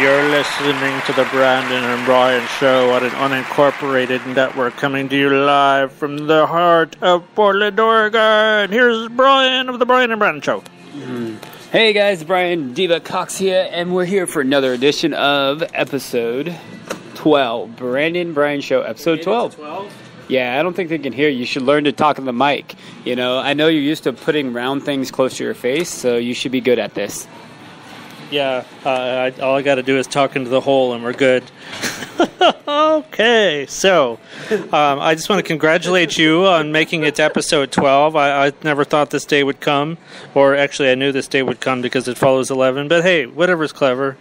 You're listening to the Brandon and Brian Show on an unincorporated network, coming to you live from the heart of Portland, Oregon. Here's Brian of the Brian and Brandon Show. Hey guys, Brian Diva Cox here, and we're here for another edition of episode 12. Brandon Brian Show, episode 12. Yeah, I don't think they can hear you. You should learn to talk on the mic. You know, I know you're used to putting round things close to your face, so you should be good at this. Yeah, all I got to do is talk into the hole and we're good. Okay, so I just want to congratulate you on making it to episode 12. I never thought this day would come, or actually I knew this day would come because it follows 11, but hey, whatever's clever.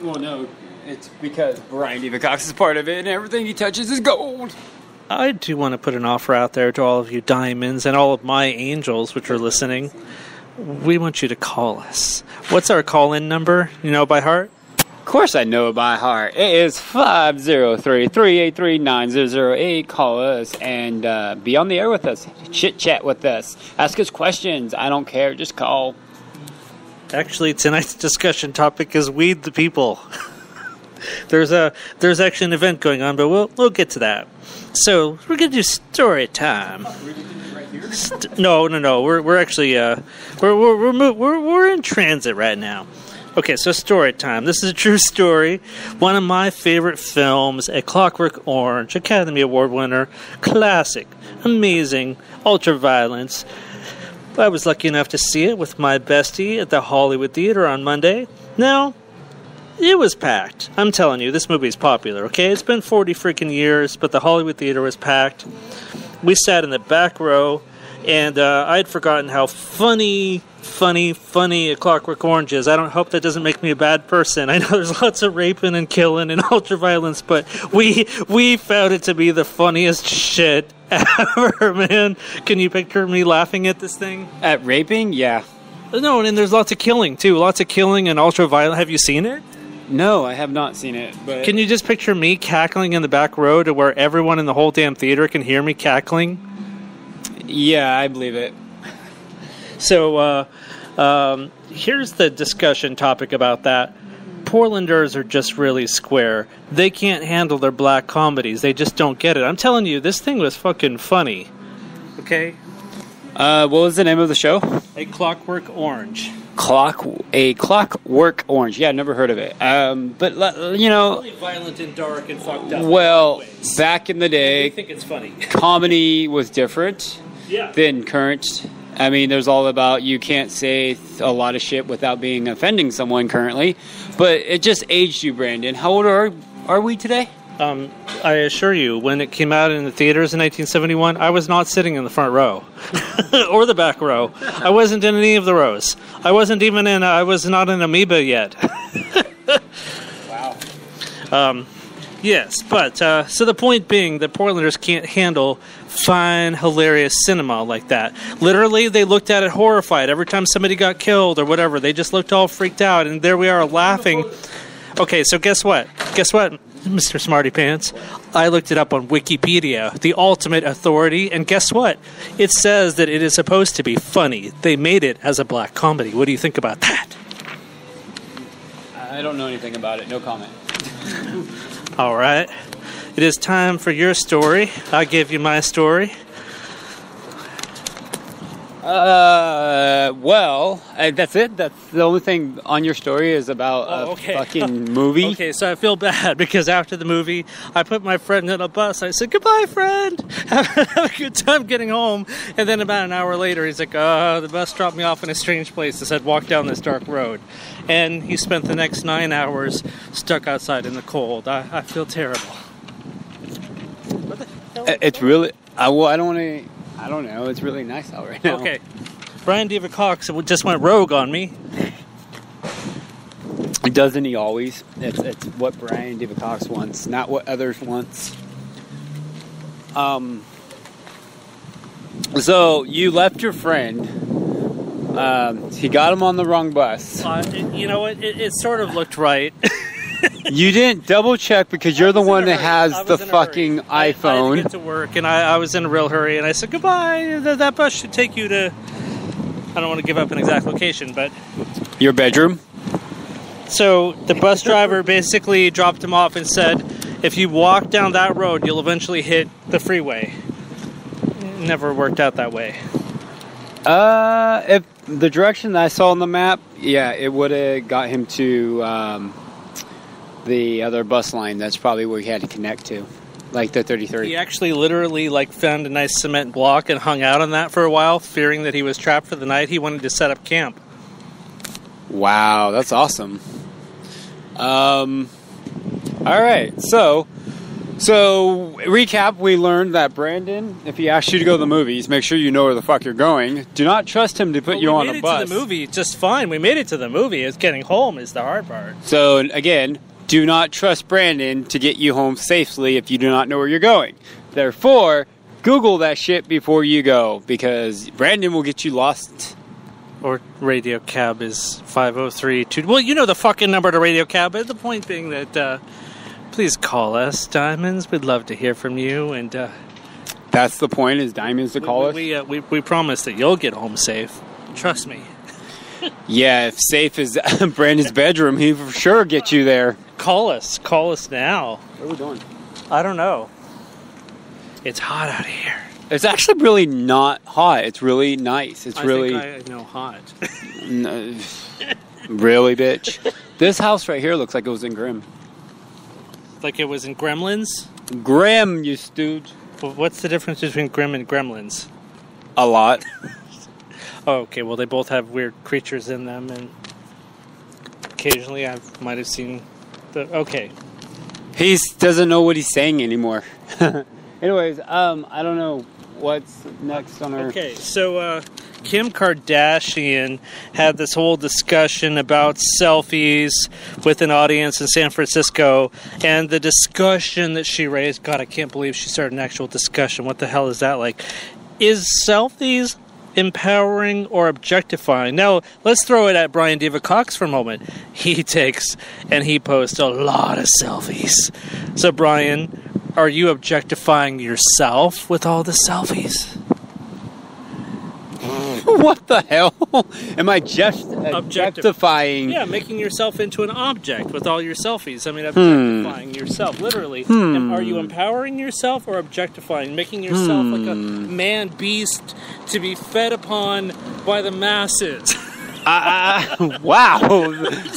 Well, no, it's because Brian Diva Cox is part of it and everything he touches is gold. I do want to put an offer out there to all of you diamonds and all of my angels which are listening. We want you to call us. What's our call-in number? You know by heart? Of course I know it by heart. It is 503-383-9008. Call us and be on the air with us. Chit-chat with us. Ask us questions. I don't care. Just call. Actually, tonight's discussion topic is Weed the People. There's actually an event going on, but we'll get to that. So, we're going to do story time. No. We're actually we're in transit right now. Okay, so story time. This is a true story. One of my favorite films, A Clockwork Orange, Academy Award winner, classic, amazing, ultra-violence. I was lucky enough to see it with my bestie at the Hollywood Theater on Monday. Now, it was packed. I'm telling you, this movie's popular, okay? It's been 40 freaking years, but the Hollywood Theater was packed. We sat in the back row, and I'd forgotten how funny A Clockwork Orange is. I don't hope that doesn't make me a bad person. I know there's lots of raping and killing and ultra-violence, but we found it to be the funniest shit ever, man. Can you picture me laughing at this thing? At raping? Yeah. No, and there's lots of killing, too. Lots of killing and ultra-violence. Have you seen it? No, I have not seen it. But can you just picture me cackling in the back row to where everyone in the whole damn theater can hear me cackling? Yeah, I believe it. So, here's the discussion topic about that. Portlanders are just really square. They can't handle their black comedies. They just don't get it. I'm telling you, this thing was fucking funny. Okay? What was the name of the show? A Clockwork Orange. A Clockwork Orange. Yeah, never heard of it. But you know, really violent and dark and fucked up. Well, back in the day, I think it's funny. Comedy was different than current. I mean, there's all about you can't say a lot of shit without being offending someone currently. But it just aged you, Brandon. How old are we today? I assure you, when it came out in the theaters in 1971, I was not sitting in the front row or the back row. I wasn't in any of the rows. I was not in Amoeba yet. Wow. Yes, but so the point being that Portlanders can't handle fine, hilarious cinema like that. Literally, they looked at it horrified. Every time somebody got killed or whatever, they just looked all freaked out, and there we are laughing. Okay, so guess what? Mr. Smarty Pants, I looked it up on Wikipedia, the ultimate authority, and guess what? It says that it is supposed to be funny. They made it as a black comedy. What do you think about that? I don't know anything about it. No comment. All right. It is time for your story. I'll give you my story. Well, that's it. That's the only thing on your story is about a fucking movie. Okay, so I feel bad because after the movie, I put my friend in a bus. I said, "Goodbye, friend. Have a good time getting home." And then about an hour later, he's like, the bus dropped me off in a strange place. I said, "Walk down this dark road." And he spent the next 9 hours stuck outside in the cold. I feel terrible. What the hell? It's really... I don't want to... I don't know. It's really nice out right now. Okay. Brian Diva Cox just went rogue on me. Doesn't he always? It's what Brian Diva Cox wants, not what others wants. So, you left your friend. He got him on the wrong bus. You know what? It sort of looked right. You didn't double check because you're the one that has the fucking iPhone. I had to get to work, and I was in a real hurry, and I said, "Goodbye. That bus should take you to..." I don't want to give up an exact location, but... Your bedroom? So the bus driver basically dropped him off and said, if you walk down that road, you'll eventually hit the freeway. It never worked out that way. If the direction that I saw on the map, yeah, it would have got him to the other bus line. That's probably where he had to connect to, like the 33. He actually literally found a nice cement block and hung out on that for a while, fearing that he was trapped for the night. He wanted to set up camp. Wow, that's awesome. All right, so recap, we learned that Brandon, if he asks you to go to the movies, make sure you know where the fuck you're going. Do not trust him to put you on a bus. We made it to the movie just fine. We made it to the movie. It's getting home is the hard part. So, again, do not trust Brandon to get you home safely if you do not know where you're going. Therefore, Google that shit before you go, because Brandon will get you lost. Or Radio Cab is 503-2... Well, you know the fucking number to Radio Cab. But the point being that... please call us, Diamonds. We'd love to hear from you. And that's the point, is Diamonds to call us? We promise that you'll get home safe. Trust me. Yeah, if safe is Brandon's bedroom, he for sure get you there. Call us. Call us now. What are we doing? I don't know. It's hot out here. It's actually really not hot. It's really nice. It's really... I know hot. No, really, bitch? This house right here looks like it was in Grimm. Like it was in Gremlins? Grimm, you stooge. Well, what's the difference between Grimm and Gremlins? A lot. Oh, okay. Well, they both have weird creatures in them, and occasionally I might have seen the... Okay. He doesn't know what he's saying anymore. Anyways, I don't know what's next on our... Okay, so Kim Kardashian had this whole discussion about selfies with an audience in San Francisco, and the discussion that she raised, God, I can't believe she started an actual discussion. What the hell is that like? Is selfies empowering or objectifying? Now, let's throw it at Brian Diva Cox for a moment. He takes and he posts a lot of selfies. So, Brian, are you objectifying yourself with all the selfies? What the hell? Am I just objectifying? Yeah, making yourself into an object with all your selfies. I mean, objectifying yourself, literally. Are you empowering yourself or objectifying? Making yourself like a man-beast to be fed upon by the masses. Wow.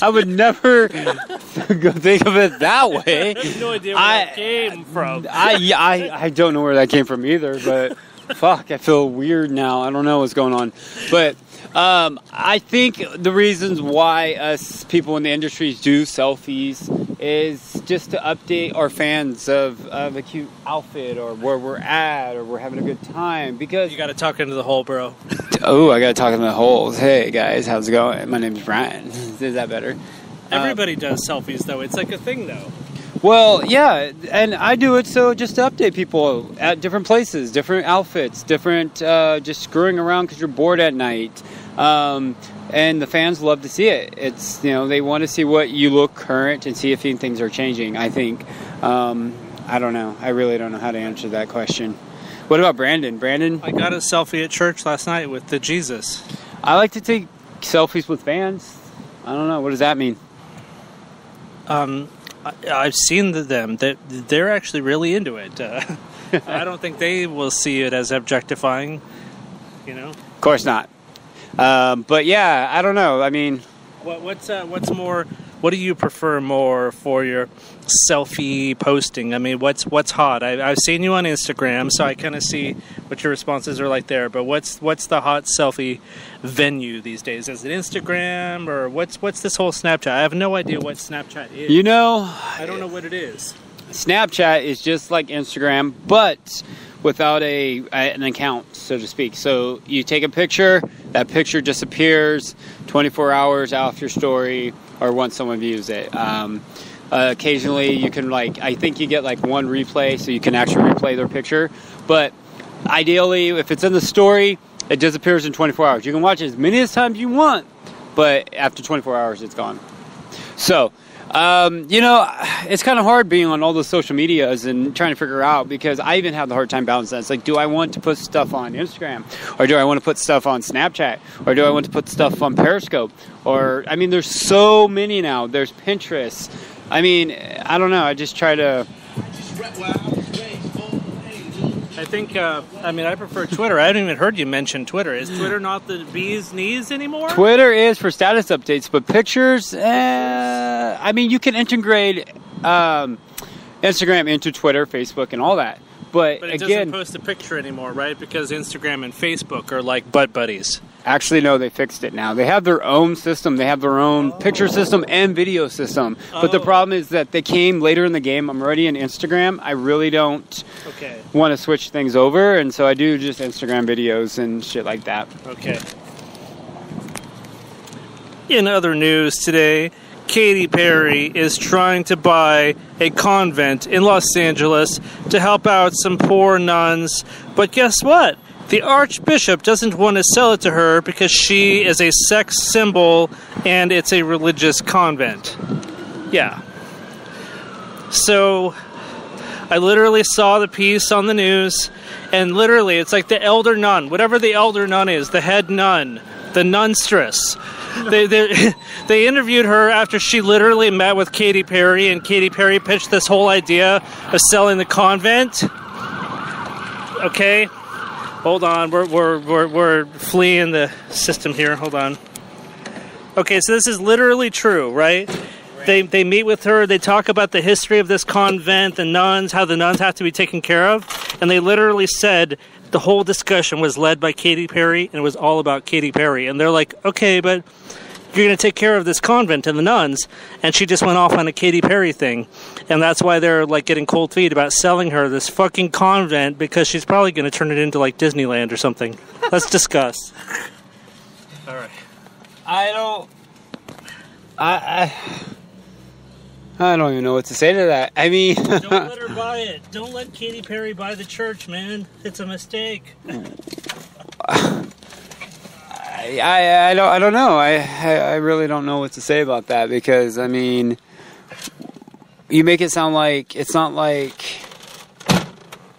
I would never think of it that way. I have no idea where that came from. I don't know where that came from either, but... Fuck, I feel weird now. I don't know what's going on. But I think the reasons why us people in the industries do selfies is just to update our fans of a cute outfit or where we're at or we're having a good time. Because you got to talk into the hole, bro. Oh, I got to talk into the holes. Hey, guys, how's it going? My name's Brian. Is that better? Everybody does selfies, though. It's like a thing, though. Well, yeah, and I do it so just to update people at different places, different outfits, different just screwing around because you're bored at night. And the fans love to see it. It's, they want to see what you look current and see if things are changing, I think. I don't know. I really don't know how to answer that question. What about Brandon? Brandon? I got a selfie at church last night with the Jesus. I like to take selfies with fans. I don't know. What does that mean? I've seen them. They're actually really into it. I don't think they will see it as objectifying, Of course not. But yeah, I don't know. I mean... What's more... What do you prefer more for your selfie posting? I mean, what's hot? I've seen you on Instagram, so I kind of see what your responses are like there. But what's the hot selfie venue these days? Is it Instagram or what's this whole Snapchat? I have no idea what Snapchat is. I don't know what it is. Snapchat is just like Instagram, but without an account, so to speak. So you take a picture, that picture disappears 24 hours off your story, or once someone views it. Occasionally you can I think you get one replay, so you can actually replay their picture. But ideally, if it's in the story, it disappears in 24 hours. You can watch it as many times you want, but after 24 hours, it's gone. So It's kind of hard being on all those social medias and trying to figure out, because I even have the hard time balancing that. It's like, do I want to put stuff on Instagram, or do I want to put stuff on Snapchat, or do I want to put stuff on Periscope? Or, I mean, there's so many now. There's Pinterest. I mean, I don't know. I just try to... I think, I prefer Twitter. I haven't even heard you mention Twitter. Is Twitter not the bee's knees anymore? Twitter is for status updates, but pictures, you can integrate Instagram into Twitter, Facebook, and all that. But it again, doesn't post a picture anymore, right? Because Instagram and Facebook are like butt buddies. Actually, no, they fixed it now. They have their own system. They have their own picture system and video system. But the problem is that they came later in the game. I'm already in Instagram. I really don't want to switch things over, and so I do just Instagram videos and shit like that. Okay. In other news today, Katy Perry is trying to buy a convent in Los Angeles to help out some poor nuns. But guess what? The Archbishop doesn't want to sell it to her because she is a sex symbol and it's a religious convent. Yeah. So I literally saw the piece on the news, and literally it's like the elder nun, whatever the elder nun is, the head nun, the nunstress. They interviewed her after she literally met with Katy Perry, and Katy Perry pitched this whole idea of selling the convent. Okay, hold on, we're fleeing the system here. Hold on. Okay, so this is literally true, right? They meet with her. They talk about the history of this convent, the nuns, how the nuns have to be taken care of, and they literally said the whole discussion was led by Katy Perry, and it was all about Katy Perry. And they're like, okay, but you're going to take care of this convent and the nuns. And she just went off on a Katy Perry thing. And that's why they're like getting cold feet about selling her this fucking convent, because she's probably going to turn it into like Disneyland or something. Let's discuss. All right. I don't even know what to say to that. I mean... Don't let her buy it. Don't let Katy Perry buy the church, man. It's a mistake. I don't know. I really don't know what to say about that, because, I mean, you make it sound like it's not like...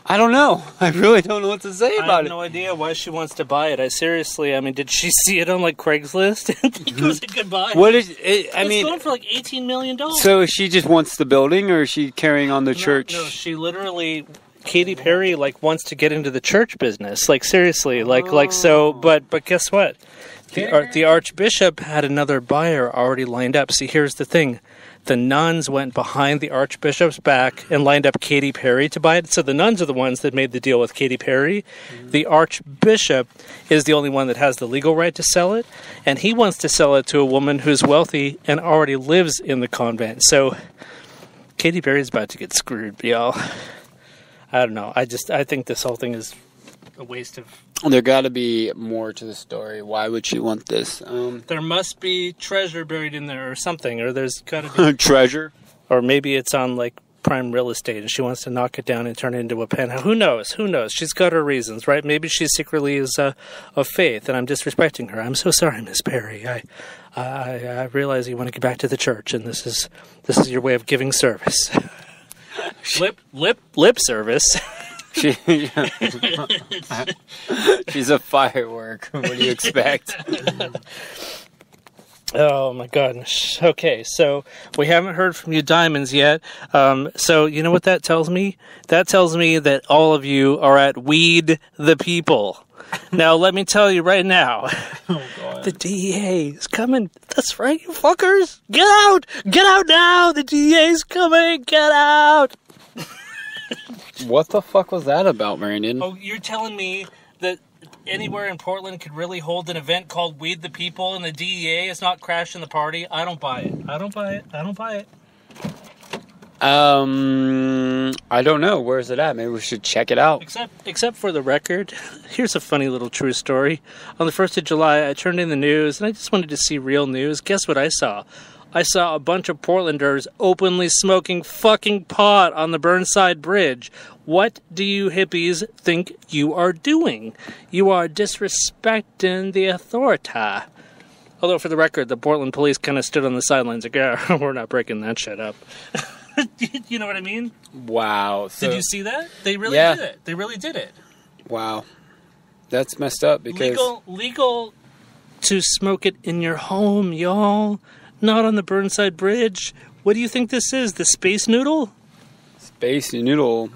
I don't know. I really don't know what to say about it. I have no idea why she wants to buy it. Did she see it on like Craigslist and think it was a good buy? What is it? It's going for like $18 million. So she just wants the building, or is she carrying on the church? No, she literally, Katy Perry like wants to get into the church business. Like seriously, so. But guess what? The Archbishop had another buyer already lined up. See, here's the thing. The nuns went behind the Archbishop's back and lined up Katy Perry to buy it. So the nuns are the ones that made the deal with Katy Perry. Mm-hmm. The Archbishop is the only one that has the legal right to sell it. And he wants to sell it to a woman who's wealthy and already lives in the convent. So Katy Perry's about to get screwed, y'all. I don't know. I think this whole thing is a waste of... There got to be more to the story. Why would she want this? There must be treasure buried in there or something, or there's got to be... Treasure? Or maybe it's on, like, prime real estate, and she wants to knock it down and turn it into a penthouse. Who knows? She's got her reasons, right? Maybe she secretly is of faith, and I'm disrespecting her. I'm so sorry, Miss Perry. I realize you want to get back to the church, and this is your way of giving service. lip service. She's a firework. What do you expect? Oh my goodness. Okay, so we haven't heard from you diamonds yet. So you know what that tells me? That tells me that all of you are at Weed the People. Now let me tell you right now. Oh, God. The DEA is coming. That's right, you fuckers. Get out! Get out now! The DEA's coming! Get out! What the fuck was that about, Brandon? Oh, you're telling me that anywhere in Portland could really hold an event called Weed the People and the DEA is not crashing the party? I don't buy it. I don't buy it. I don't know. Where's it at? Maybe we should check it out. Except for the record, here's a funny little true story. On the 1st of July, I turned in the news and I just wanted to see real news. Guess what I saw? I saw a bunch of Portlanders openly smoking fucking pot on the Burnside Bridge. What do you hippies think you are doing? You are disrespecting the authority. Although, for the record, the Portland police kind of stood on the sidelines like, yeah, we're not breaking that shit up. You know what I mean? Wow. So, did you see that? They really did it. They really did it. Wow. That's messed up because... Legal to smoke it in your home, y'all. Not on the Burnside Bridge. What do you think this is? The Space Noodle? Space Noodle.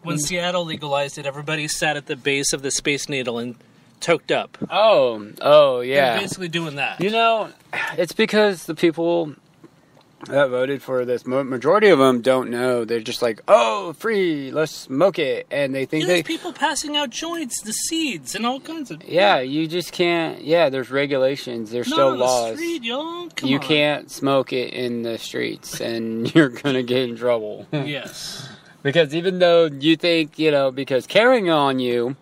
When Seattle legalized it, everybody sat at the base of the Space Needle and toked up. Oh, yeah. They're basically doing that. You know, it's because the people that voted for this, majority of them don't know. They're just like, oh, free, let's smoke it. And they think there's people passing out joints, the seeds, and all kinds of... Yeah, you just can't... Yeah, there's regulations. There's still laws. The street, y'all. You can't smoke it in the streets, and you're going to get in trouble. Yes. Because even though you think, you know, because carrying on you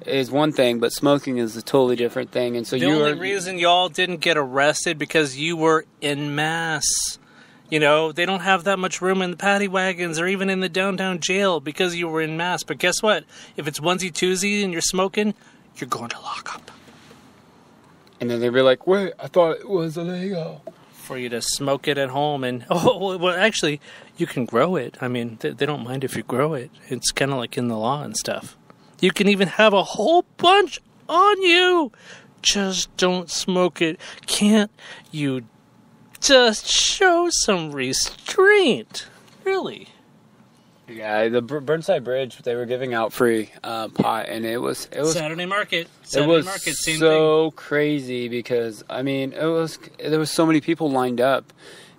is one thing, but smoking is a totally different thing. And so the only reason y'all didn't get arrested because you were en masse. You know, they don't have that much room in the paddy wagons or even in the downtown jail because you were en masse. But guess what? If it's onesie-twosie and you're smoking, you're going to lock up. And then they'd be like, wait, I thought it was illegal. For you to smoke it at home. And, well, actually, you can grow it. I mean, they don't mind if you grow it. It's kind of like in the law and stuff. You can even have a whole bunch on you. Just don't smoke it. Can't you just show some restraint? Really? Yeah, the Burnside Bridge, they were giving out free pot, and it was Saturday market. It was so crazy because, I mean, there was so many people lined up.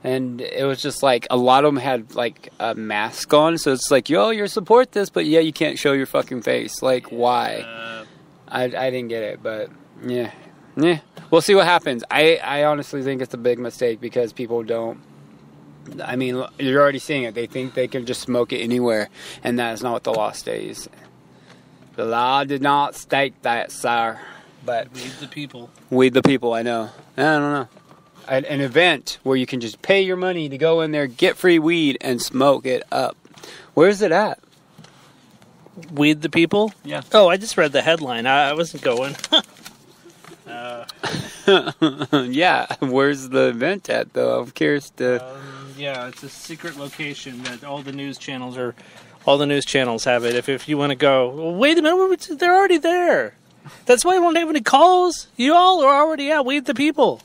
And it was just like, a lot of them had like a mask on. So it's like, yo, you support this, but yeah, you can't show your fucking face. Like, why? I didn't get it, but yeah. We'll see what happens. I honestly think it's a big mistake because people don't. I mean, you're already seeing it. They think they can just smoke it anywhere. And that is not what the law states. The law did not state that, sir. But weed the people. Weed the people, I know. I don't know. An event where you can just pay your money to go in there, get free weed, and smoke it up. Where's it at? Weed the people? Yeah. Oh, I just read the headline. I wasn't going. Yeah. Where's the event at, though? I'm curious to... Yeah, it's a secret location that all the news channels have it. If you want to go, well, wait a minute, they're already there. That's why we don't have any calls. You all are already at Weed the People.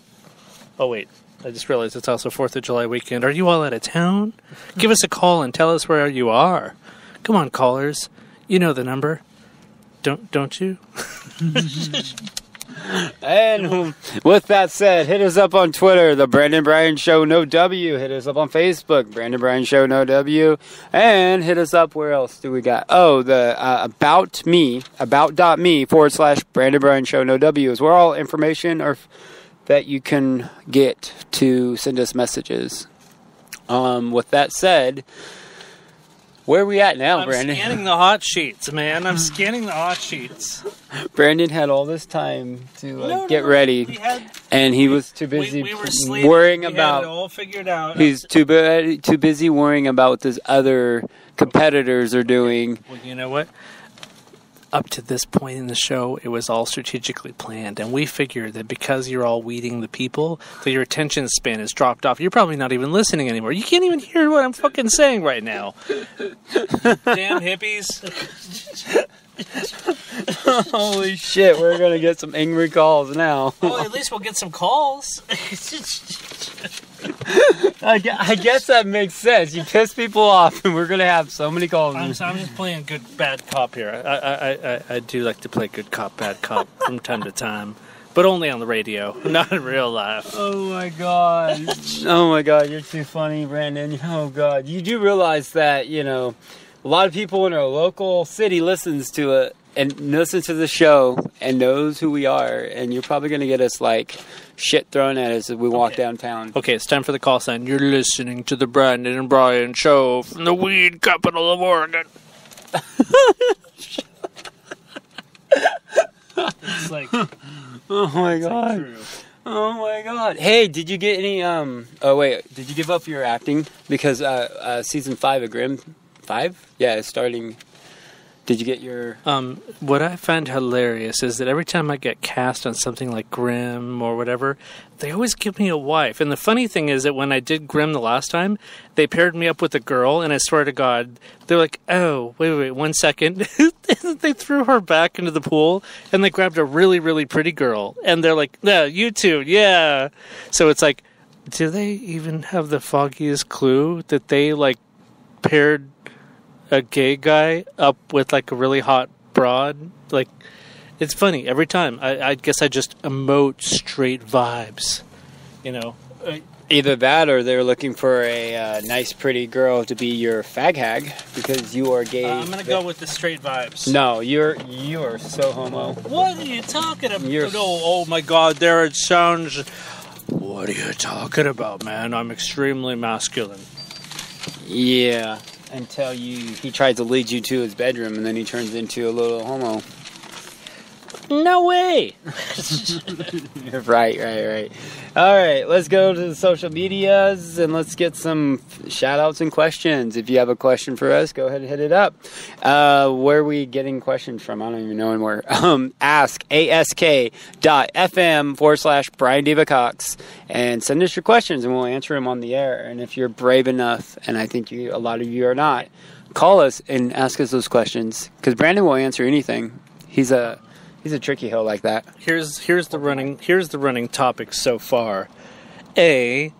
Oh, wait. I just realized it's also 4th of July weekend. Are you all out of town? Give us a call and tell us where you are. Come on, callers. You know the number. Don't you? And with that said, hit us up on Twitter, The Brandon Bryan Show, no W. Hit us up on Facebook, Brandon Bryan Show, no W. And hit us up, where else do we got? Oh, the about.me / Brandon Bryan Show, no W is where all information or that you can get to send us messages. With that said, where are we at now, Brandon? I'm scanning the hot sheets, man. I'm scanning the hot sheets. Brandon had all this time to get ready, and he was too busy worrying about. We had it all figured out. He's too busy worrying about what his other competitors are doing. Well, you know what? Up to this point in the show, it was all strategically planned, and we figured that because you're all weeding the people, that your attention span has dropped off. You're probably not even listening anymore. You can't even hear what I'm fucking saying right now. Damn hippies. Holy shit, we're gonna get some angry calls now. Well, at least we'll get some calls. I guess that makes sense. You piss people off, and we're gonna have so many calls. I'm just playing good bad cop here. I do like to play good cop, bad cop from time to time, but only on the radio, not in real life. Oh my god! Oh my god! You're too funny, Brandon. Oh god! You do realize that a lot of people in our local city listens to it and listens to the show and knows who we are, and you're probably gonna get us like shit thrown at us as we walk downtown. Okay, it's time for the call sign. You're listening to the Brandon and Bryan Show from the weed capital of Oregon. It's like, oh my god. Oh my god. Hey, did you get any did you give up your acting? Because season 5 of Grimm 5? Yeah, it's starting Did you get your... What I find hilarious is that every time I get cast on something like Grimm or whatever, they always give me a wife. And the funny thing is that when I did Grimm the last time, they paired me up with a girl, and I swear to God, they're like, oh, wait, 1 second. They threw her back into the pool, and they grabbed a really, really pretty girl. And they're like, yeah, you two, yeah. So it's like, do they even have the foggiest clue that they, like, paired a gay guy up with like a really hot broad? Like, it's funny every time. I guess I just emote straight vibes, you know. Either that, or they're looking for a nice, pretty girl to be your fag hag because you are gay. I'm gonna go with the straight vibes. No, you are so homo. What are you talking about? Oh my God, there it sounds. What are you talking about, man? I'm extremely masculine. Yeah. Until he tries to lead you to his bedroom, and then he turns into a little homo. No way! Right. All right, let's go to the social medias, and let's get some shout-outs and questions. If you have a question for us, go ahead and hit it up. Where are we getting questions from? I don't even know anymore. ask.fm/Brian Diva Cox, and send us your questions, and we'll answer them on the air. And if you're brave enough, and I think a lot of you are not, call us and ask us those questions, because Brandon will answer anything. He's a tricky hoe like that. Here's the running topic so far. A,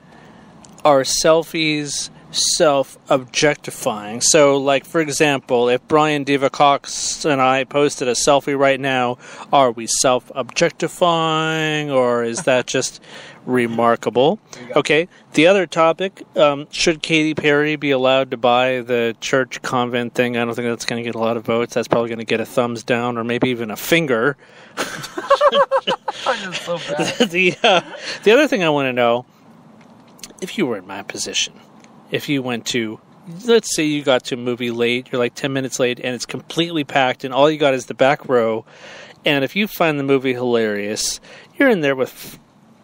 are selfies self-objectifying? So, like, for example, if Brian Diva Cox and I posted a selfie right now, are we self-objectifying, or is that just remarkable? Okay, the other topic, should Katy Perry be allowed to buy the church convent thing? I don't think that's going to get a lot of votes. That's probably going to get a thumbs down or maybe even a finger. I'm so bad. The other thing I want to know, if you were in my position, if you went to, let's say you got to a movie late, you're like 10 minutes late, and it's completely packed, and all you got is the back row, and if you find the movie hilarious, you're in there with,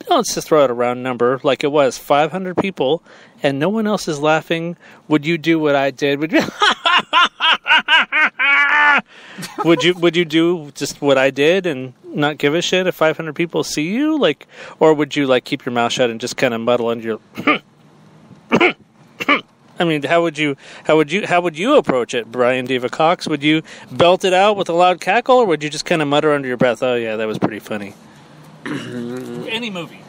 let's just throw out a round number, like it was 500 people, and no one else is laughing. Would you do what I did? Would you would you do just what I did and not give a shit if 500 people see you? Like, or would you like keep your mouth shut and just kind of muddle under your I mean, how would you approach it, Brian Diva Cox? Would you belt it out with a loud cackle, or would you just kind of mutter under your breath, oh yeah, that was pretty funny? Any movie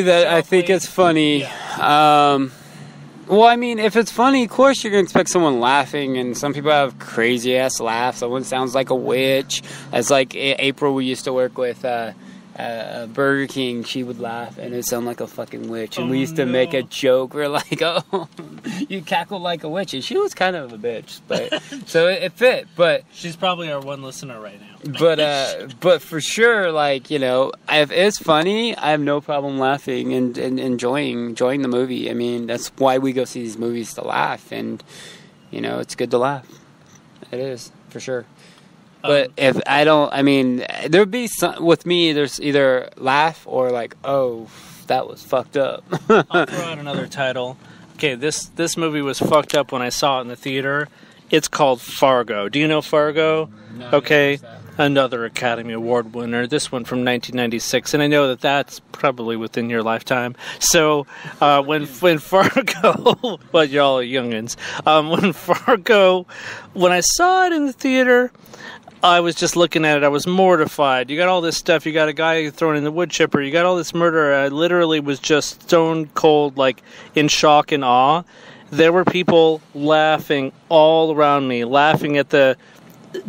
that I think is funny. Yeah. Well, I mean, if it's funny, of course you're going to expect someone laughing, and some people have crazy-ass laughs. Someone sounds like a witch. As like April, we used to work with Burger King, she would laugh, and it sounded like a fucking witch. And we used to make a joke. We're like, oh, you cackled like a witch. And she was kind of a bitch, but so it fit. But she's probably our one listener right now. But for sure, like, you know, if it's funny, I have no problem laughing and enjoying the movie. I mean, that's why we go see these movies, to laugh, and you know, it's good to laugh. It is, for sure. But if I don't, I mean, there'd be some, with me, there's either laugh or like, oh, that was fucked up. I'll throw out another title. Okay, this movie was fucked up when I saw it in the theater. It's called Fargo. Do you know Fargo? No, okay, another Academy Award winner. This one from 1996, and I know that that's probably within your lifetime. So when Fargo, well, you're all youngins. When I saw it in the theater, I was just looking at it. I was mortified. You got all this stuff. You got a guy thrown in the wood chipper. You got all this murder. I literally was just stone cold, like in shock and awe. There were people laughing all around me, laughing at the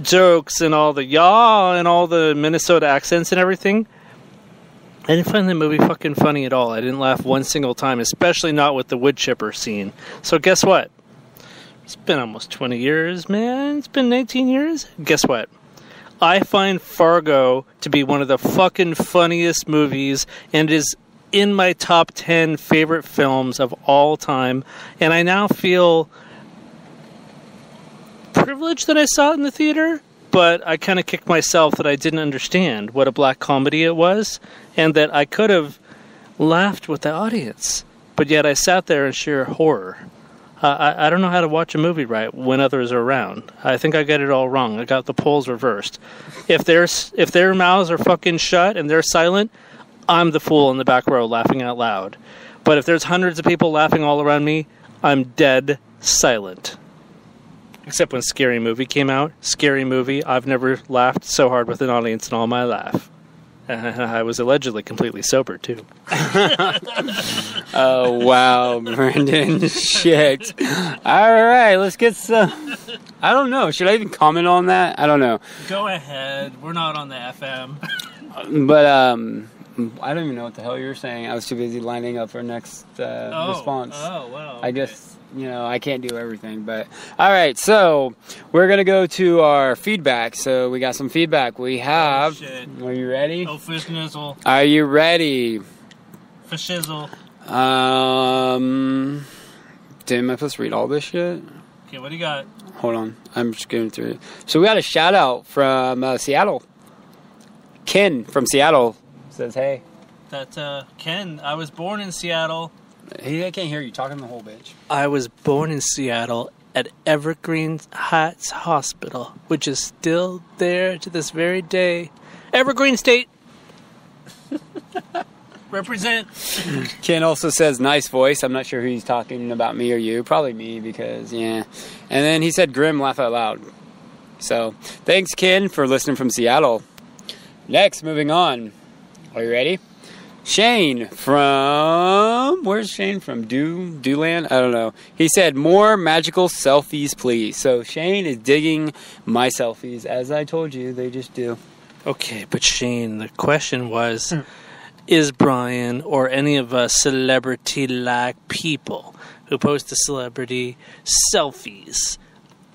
jokes and all the yaw and all the Minnesota accents and everything. I didn't find the movie fucking funny at all. I didn't laugh one single time, especially not with the wood chipper scene. So guess what? It's been almost 20 years, man. It's been 19 years. Guess what? I find Fargo to be one of the fucking funniest movies, and it is in my top 10 favorite films of all time. And I now feel privileged that I saw it in the theater, but I kind of kicked myself that I didn't understand what a black comedy it was, and that I could have laughed with the audience. But yet I sat there in sheer horror. I don't know how to watch a movie right when others are around. I think I get it all wrong. I got the poles reversed. If their mouths are fucking shut and they're silent, I'm the fool in the back row laughing out loud. But if there's hundreds of people laughing all around me, I'm dead silent. Except when Scary Movie came out. Scary Movie, I've never laughed so hard with an audience in all my life. I was allegedly completely sober, too. Oh, wow, Brandon. Shit. All right, let's get some... I don't know. Should I even comment on that? I don't know. Go ahead. We're not on the FM. But, I don't even know what the hell you were saying. I was too busy lining up our next response. Oh, wow. I guess... I can't do everything, but... All right, so we're going to go to our feedback. So we got some feedback. We have... Oh, shit. Are you ready? Oh, fishnizzle. Are you ready? Fishizzle. Damn, am I supposed to read all this shit? Okay, what do you got? Hold on. I'm just going through it. So we got a shout out from Seattle. Ken from Seattle says, hey. That's Ken. I was born in Seattle. I can't hear you talking the whole bitch. I was born in Seattle at Evergreen Heights Hospital, which is still there to this very day. Evergreen State. Represent. Ken also says, nice voice. I'm not sure who he's talking about, me or you. Probably me, because, yeah. And then he said, grim, laugh out loud. So, thanks, Ken, for listening from Seattle. Next, moving on. Are you ready? Shane from... Where's Shane from? Dewland? I don't know. He said, more magical selfies, please. So, Shane is digging my selfies. As I told you, they just do. Okay, but Shane, the question was... Is Brian or any of us celebrity-like people who post the celebrity selfies,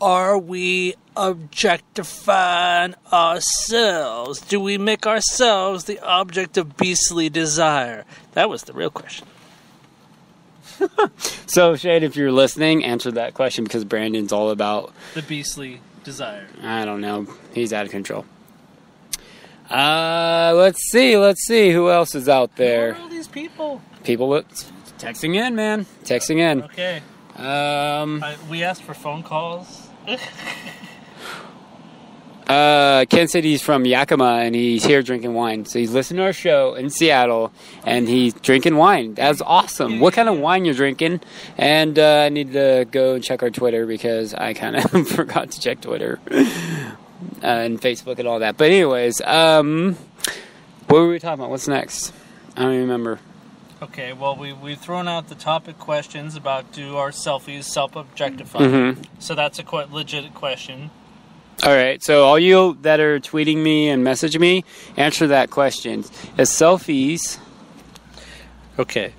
are we objectifying ourselves? Do we make ourselves the object of beastly desire? That was the real question. So, Shane, if you're listening, answer that question because Brandon's all about... The beastly desire. I don't know. He's out of control. Let's see. Who else is out there? Who are all these people? People texting in, man. Texting in. Okay. We asked for phone calls. Ken said he's from Yakima and he's here drinking wine. So he's listening to our show in Seattle and he's drinking wine. That's awesome. What kind of wine you're drinking? And I need to go and check our Twitter because I kind of forgot to check Twitter. And Facebook and all that. But anyways, what were we talking about? What's next? I don't even remember. Okay, well, we've thrown out the topic questions about do our selfies self-objectify. Mm-hmm. So that's a quite legit question. All right, so all you that are tweeting me and messaging me, answer that question. Is selfies... Okay.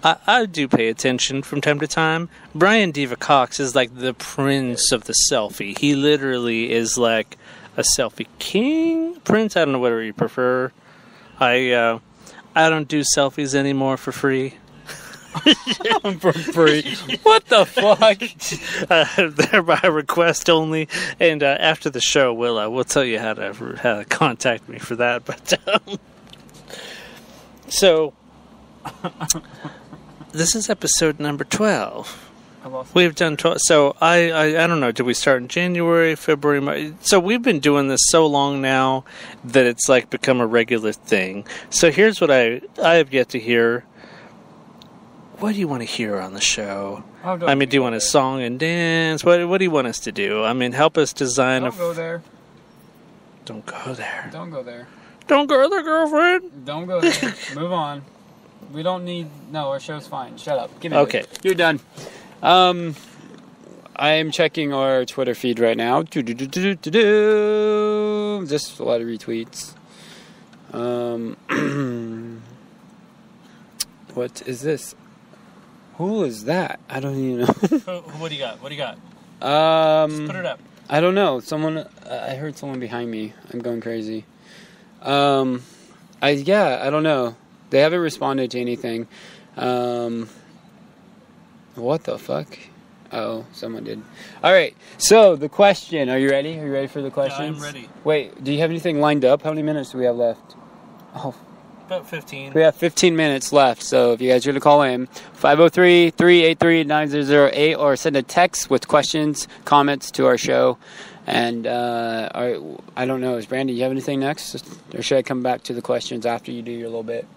I do pay attention from time to time. Brian Diva Cox is like the prince of the selfie. He literally is like a selfie king? Prince? I don't know whatever you prefer. I don't do selfies anymore for free. For free? What the fuck? They're by request only. And after the show, we'll tell you how to contact me for that. But so... This is episode number 12. We've done 12. So I don't know. Did we start in January, February, March? So we've been doing this so long now that it's like become a regular thing. So here's what I have yet to hear. What do you want to hear on the show? I mean, do you want a song and dance? What do you want us to do? I mean, help us design. Don't go there. Don't go there. Don't go there. Don't go there, girlfriend. Don't go there. Move on. We don't need... No, our show's fine. Shut up. Give me okay. You're done. I am checking our Twitter feed right now. Just a lot of retweets. What is this? Who is that? I don't even know. What do you got? Just put it up. I don't know. Someone... I heard someone behind me. I'm going crazy. I don't know. They haven't responded to anything. What the fuck? Oh, someone did. All right. So the question. Are you ready? Are you ready for the questions? Yeah, I'm ready. Wait. Do you have anything lined up? How many minutes do we have left? Oh, About 15. We have 15 minutes left, so if you guys are going to call in, 503-383-9008, or send a text with questions, comments to our show. And I don't know, is Brandon, you have anything next? Or should I come back to the questions after you do your little bit?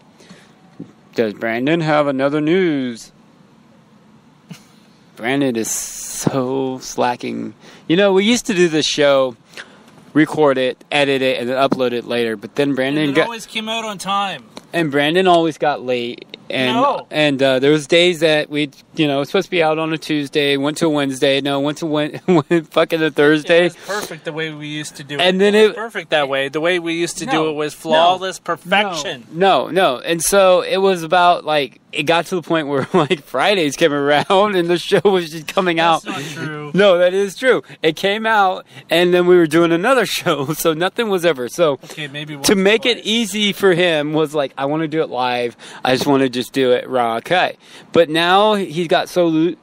Does Brandon have another news? Brandon is so slacking. You know, we used to do this show, record it, edit it, and then upload it later. But then Brandon always came out on time. And Brandon always got late. And there was days that we, it was supposed to be out on a Tuesday, went to a Wednesday, went to fucking a Thursday. It was perfect the way we used to do it. And then it was perfect that way. The way we used to do it was flawless perfection. No. And so it was about, it got to the point where, Fridays came around and the show was just coming out. That's not true. No, that is true. It came out, and then we were doing another show, so nothing was ever. So okay, maybe to make it easy for him was I want to do it live. I just want to just do it raw. Okay. But now he's got got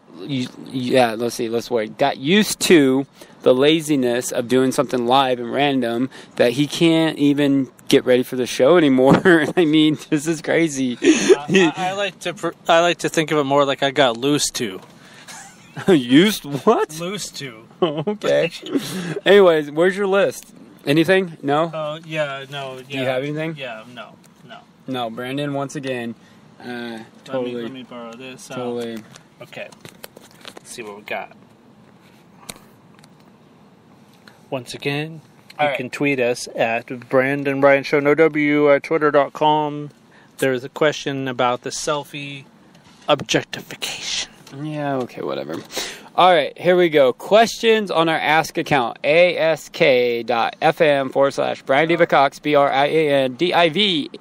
used to the laziness of doing something live and random that he can't even get ready for the show anymore. I mean, this is crazy. I like to think of it more like I got loose to. Used what? Loose to. Okay. Anyways, where's your list? Anything? No? No. Yeah. Do you have anything? Yeah, no. No, Brandon, once again, totally. Let me borrow this. Totally. Okay. Let's see what we got. Once again, you can tweet us at Brandon Bryan Show, no W, at twitter.com. There's a question about the selfie objectification. Yeah, okay, whatever. All right, here we go. Questions on our Ask account, ask.fm/Brian Diva Cox, BrianDivaCox.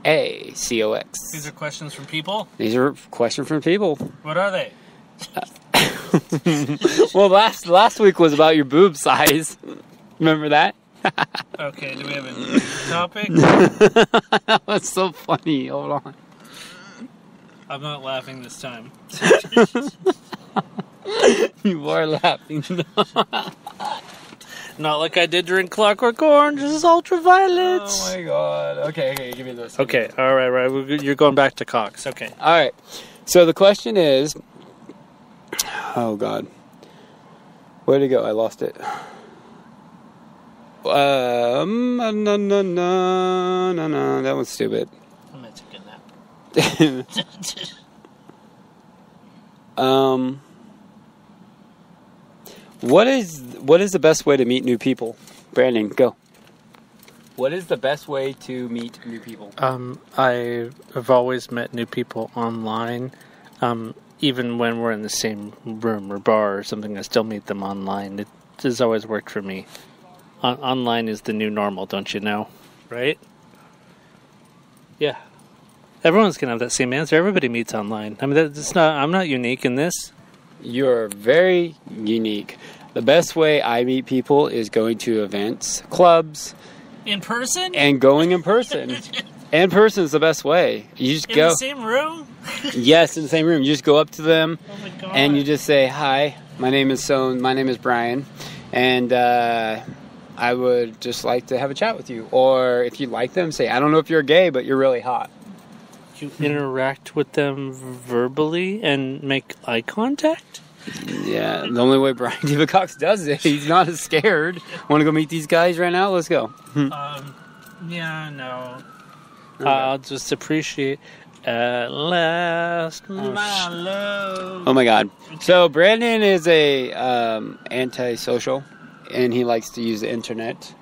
These are questions from people? These are questions from people. What are they? Well, last week was about your boob size. Remember that? Okay, do we have a new topic? That was so funny. Hold on. I'm not laughing this time. You are laughing. Not like I did during Clockwork Orange. This is Ultraviolet. Oh my god. Okay, give me this. Okay, all right. You're going back to Cox. Okay. All right. So the question is, oh god, where'd it go? I lost it. No, that was stupid. I'm gonna take a nap. What is the best way to meet new people? Brandon, go. What is the best way to meet new people? I have always met new people online. Even when we're in the same room or bar or something, I still meet them online. It has always worked for me. Online is the new normal, don't you know? Right? Yeah. Everyone's going to have that same answer. Everybody meets online. I mean, I'm not unique in this. You're very unique. The best way I meet people is going to events, clubs. In person? And going in person. In person is the best way. You just go. In the same room? Yes, in the same room. You just go up to them. Oh my God. And you just say, hi, my name is Brian. And I would just like to have a chat with you. Or if you like them, say, I don't know if you're gay, but you're really hot. You interact with them verbally and make eye contact? Yeah, the only way Brian Diva Cox does it. He's not as scared. Want to go meet these guys right now? Let's go. Yeah, no. Okay. I'll just appreciate at last my love. Oh my God. So Brandon is a antisocial, and he likes to use the internet.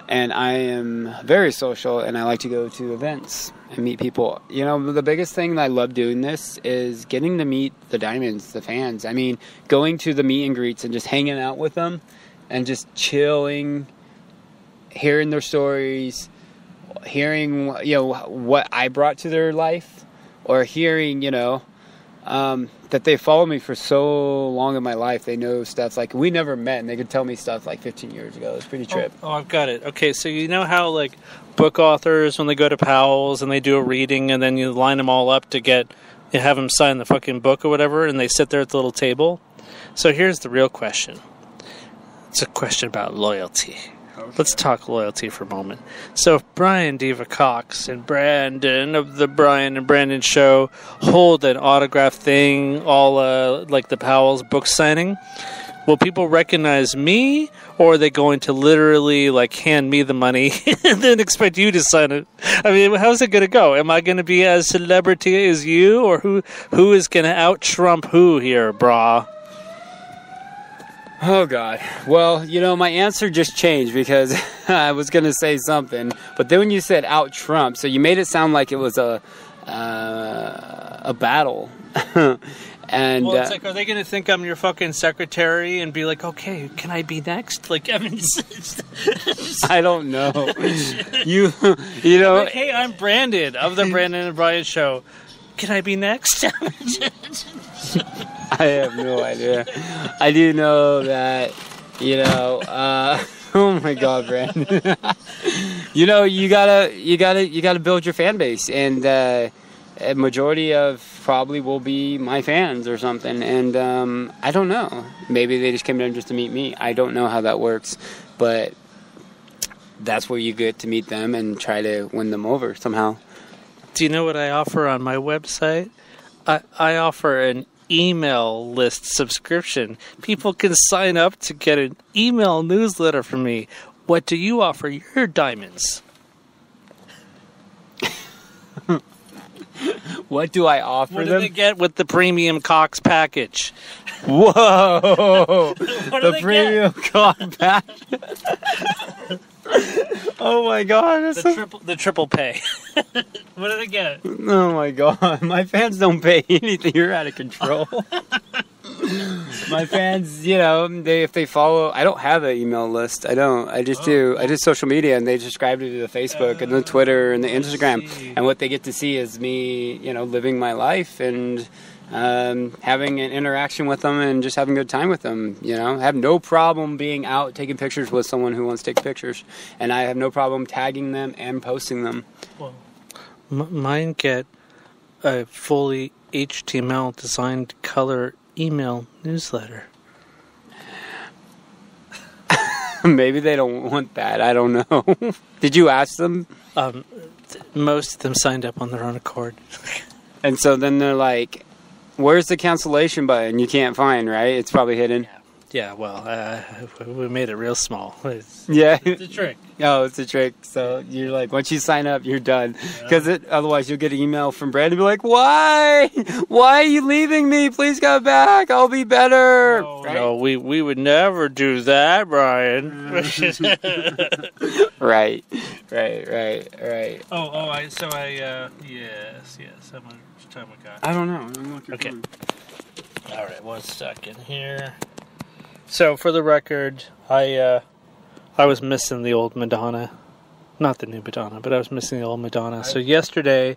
And I am very social, and I like to go to events and meet people. You know, the biggest thing that I love doing this is getting to meet the Diamonds, the fans. I mean, going to the meet and greets and just hanging out with them and just chilling, hearing their stories, hearing, what I brought to their life, or hearing, that they followed me for so long in my life. They know stuff like we never met, and they could tell me stuff like 15 years ago. It's pretty trip. Oh, I've got it. Okay, so you know how like book authors, when they go to Powell's and they do a reading, and then you line them all up to have them sign the fucking book or whatever, and they sit there at the little table. So here's the real question. It's a question about loyalty. let's talk loyalty for a moment. So if Brian Diva Cox and Brandon of the Brian and Brandon Show hold an autograph thing, all like the Powell's book signing, will people recognize me, or are they going to literally like hand me the money and then expect you to sign it? I mean, how's it going to go? Am I going to be as celebrity as you, or who is going to out-Trump who here, brah? Oh, God. Well, my answer just changed because I was going to say something. But then when you said out Trump, so you made it sound like it was a battle. And well, it's like, are they going to think I'm your fucking secretary and be like, okay, can I be next? Like, I mean, I don't know. you know. Like, hey, I'm Brandon of the Brandon and Brian Show. Can I be next? I have no idea. I do know that, oh my God, Brandon. You gotta build your fan base, and a majority of probably will be my fans or something. And I don't know. Maybe they just came down just to meet me. I don't know how that works, but that's where you get to meet them and try to win them over somehow. Do you know what I offer on my website? I offer an email list subscription. People can sign up to get an email newsletter from me. What do you offer your diamonds? What do I offer them? What do they get with the premium Cox package? Whoa! The premium Cox package. Oh my God! The triple pay. What do they get? Oh my God! My fans don't pay anything. You're out of control. My fans, if they follow, I don't have an email list. I don't. I just do. I do social media, and they subscribe to the Facebook and the Twitter and the Instagram. And what they get to see is me, living my life and having an interaction with them and just having a good time with them. I have no problem being out taking pictures with someone who wants to take pictures, and I have no problem tagging them and posting them. Well, mine get a fully HTML designed color email newsletter. Maybe they don't want that. I don't know. Did you ask them? Most of them signed up on their own accord. And so then they're like, where's the cancellation button? You can't find, right? It's probably hidden. Yeah, well, we made it real small. It's a trick. Oh, it's a trick. So you're like, once you sign up, you're done. Because otherwise you'll get an email from Brandon and be like, why? Why are you leaving me? Please come back. I'll be better. No, we would never do that, Brian. Right. Yes. How much time we got? I don't know. Okay. All right, 1 second here. So, for the record, I was missing the old Madonna. Not the new Madonna, but I was missing the old Madonna. So yesterday,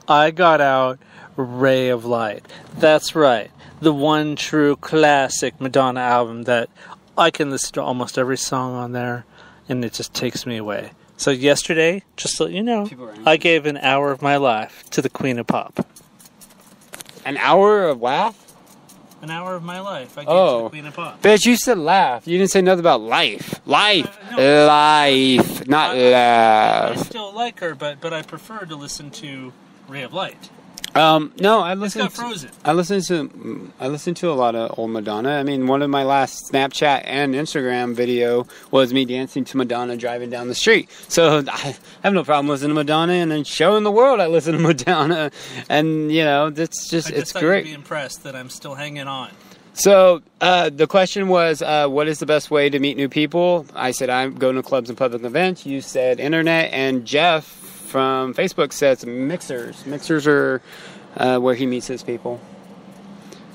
I got out Ray of Light. That's right. The one true classic Madonna album that I can listen to almost every song on there, and it just takes me away. So yesterday, just to let you know, I gave an hour of my life to the Queen of Pop. An hour of laugh? An hour of my life I gave to the Queen of Pop. Bitch, you said laugh. You didn't say nothing about life. Life. Life. Not laugh. I still like her, but I prefer to listen to Ray of Light. No, I listened. It's got Frozen. I listened to a lot of old Madonna. I mean, one of my last Snapchat and Instagram video was me dancing to Madonna driving down the street. So I have no problem listening to Madonna and then showing the world I listen to Madonna. And it's great. You'd be impressed that I'm still hanging on. So the question was, what is the best way to meet new people? I said I'm going to clubs and public events. You said internet, and Jeff from Facebook says Mixers. Mixers are where he meets his people.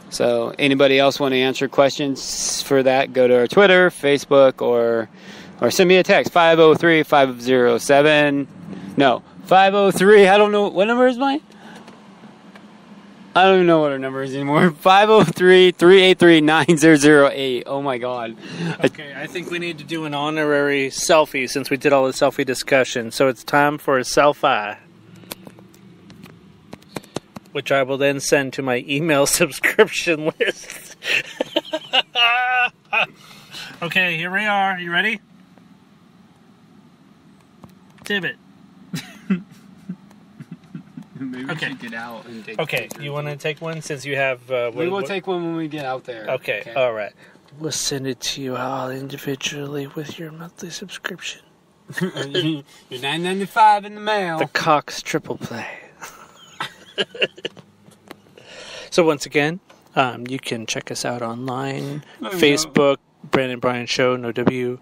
So anybody else want to answer questions for that, go to our Twitter, Facebook, or send me a text, 503-507. No, 503, I don't know. What number is mine? I don't even know what our number is anymore. 503-383-9008. Oh, my God. Okay, I think we need to do an honorary selfie since we did all the selfie discussion. So it's time for a selfie, which I will then send to my email subscription list. Okay, here we are. You ready? Damn it. Maybe Okay. we should get out and take Okay, pictures. you want to take one since you have... We will take one when we get out there. Okay, all right. We'll send it to you all individually with your monthly subscription. You're $9.95 in the mail. The Cox Triple Play. So once again, you can check us out online. Facebook, Brandon Bryan Show, no W.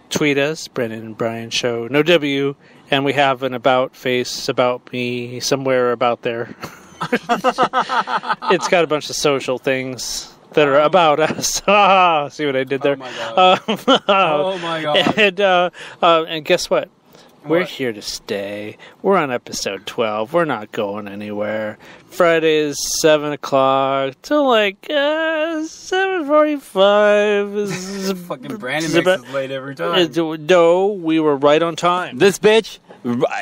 Tweet us, Brandon Bryan Show, no W. And we have an about face, about me, somewhere about there. It's got a bunch of social things that are about us. See what I did there? Oh my God. Oh my God. And guess what? We're here to stay. We're on episode 12. We're not going anywhere. Friday is 7 o'clock till like 7:45. Fucking Brandon makes us late every time. No, we were right on time. This bitch,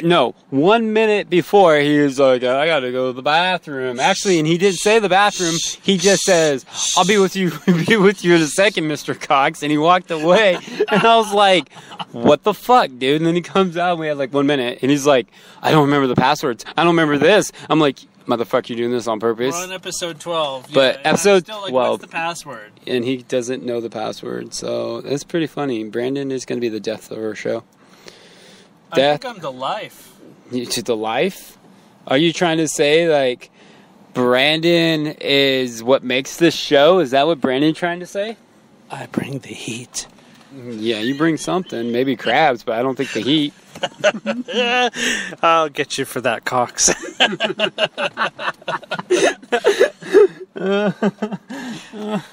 no, 1 minute before he was like, I gotta go to the bathroom. Actually, and he didn't say the bathroom. He just says, I'll be with you in a second, Mr. Cox. And he walked away. And I was like, what the fuck, dude? And then he comes out and we had like 1 minute. And he's like, I don't remember the passwords. I don't remember this. I'm like, motherfucker, you're doing this on purpose. We're on episode 12. But episode 12. What's the password? And he doesn't know the password. So that's pretty funny. Brandon is going to be the death of our show. I think I'm the life. To the life? Are you trying to say, like, Brandon is what makes this show? Is that what Brandon's trying to say? I bring the heat. Yeah, you bring something. Maybe crabs, but I don't think the heat. I'll get you for that, Cox.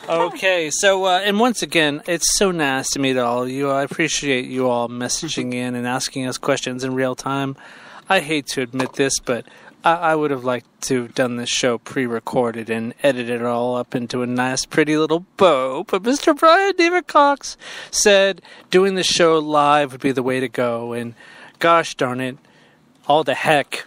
Okay, so, and once again, it's so nice to meet all of you. I appreciate you all messaging in and asking us questions in real time. I hate to admit this, but I would have liked to have done this show pre-recorded and edited it all up into a nice, pretty little bow. But Mr. Brian David Cox said doing the show live would be the way to go. And gosh darn it, all the heck.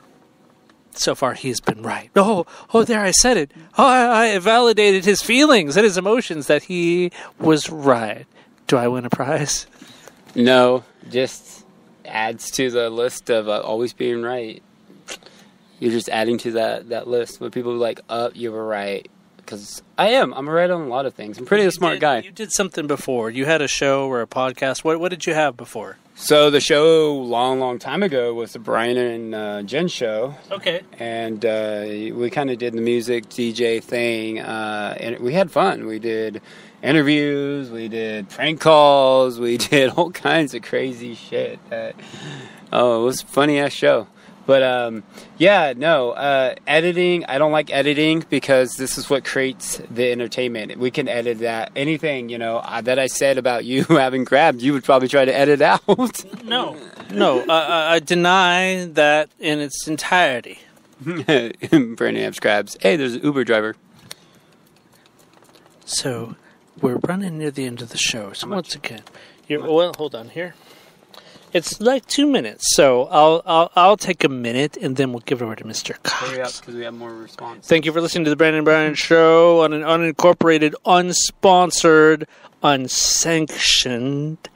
So far, he's been right. Oh, there, I said it. Oh, I validated his feelings and his emotions that he was right. Do I win a prize? No, just adds to the list of always being right. You're just adding to that list when people are like, you were right. Because I am. I'm right on a lot of things. I'm pretty a smart guy. You did something before. You had a show or a podcast. What did you have before? So the show long time ago was the Brian and Jen show. Okay. And we kind of did the music DJ thing. And we had fun. We did interviews. We did prank calls. We did all kinds of crazy shit. It was a funny-ass show. But, editing, I don't like editing because this is what creates the entertainment. We can edit that. Anything, that I said about you having crabs, you would probably try to edit out. No, I deny that in its entirety. Brandon has crabs. Hey, there's an Uber driver. So, we're running near the end of the show. So once again, hold on here. It's like 2 minutes, so I'll take a minute and then we'll give it over to Mr. Cox. Hurry up, because we have more response. Thank you for listening to the Brandon Bryan Show on an unincorporated, unsponsored, unsanctioned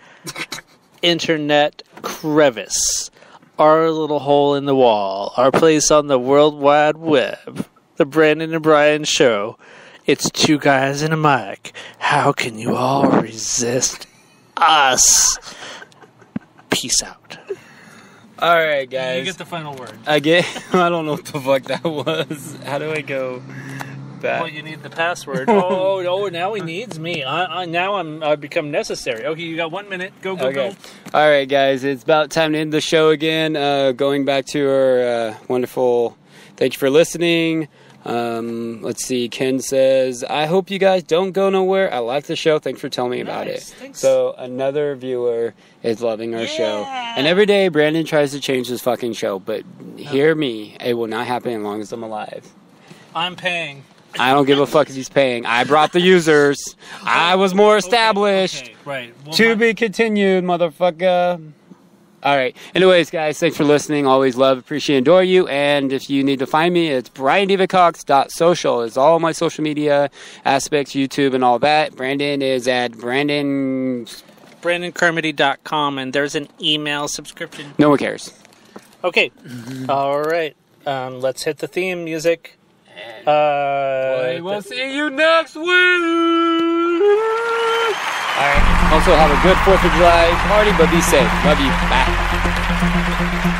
internet crevice. Our little hole in the wall. Our place on the World Wide Web. The Brandon and Bryan Show. It's two guys and a mic. How can you all resist us? Peace out. All right, guys. You get the final word. I don't know what the fuck that was. How do I go back? Well, you need the password. Oh, now he needs me. I've become necessary. Okay, you got 1 minute. Go. All right, guys. It's about time to end the show again. Going back to our wonderful. Thank you for listening. Let's see. Ken says, I hope you guys don't go nowhere. I like the show. Thanks for telling me about it. Thanks. So another viewer is loving our show. And every day Brandon tries to change his fucking show. But hear me. It will not happen as long as I'm alive. I'm paying. I don't give a fuck if he's paying. I brought the users. I was more established. Okay, right. Well, to be continued, motherfucker. All right. Anyways, guys, thanks for listening. Always love, appreciate, adore you. And if you need to find me, it's BrianDavidCox.social. It's all my social media aspects, YouTube and all that. Brandon is at BrandonCarmody.com, BrandonCarmody.com, and there's an email subscription. No one cares. Okay. All right. Let's hit the theme music. We'll see you next week. All right. Also, have a good 4th of July party, but be safe. Love you. Bye.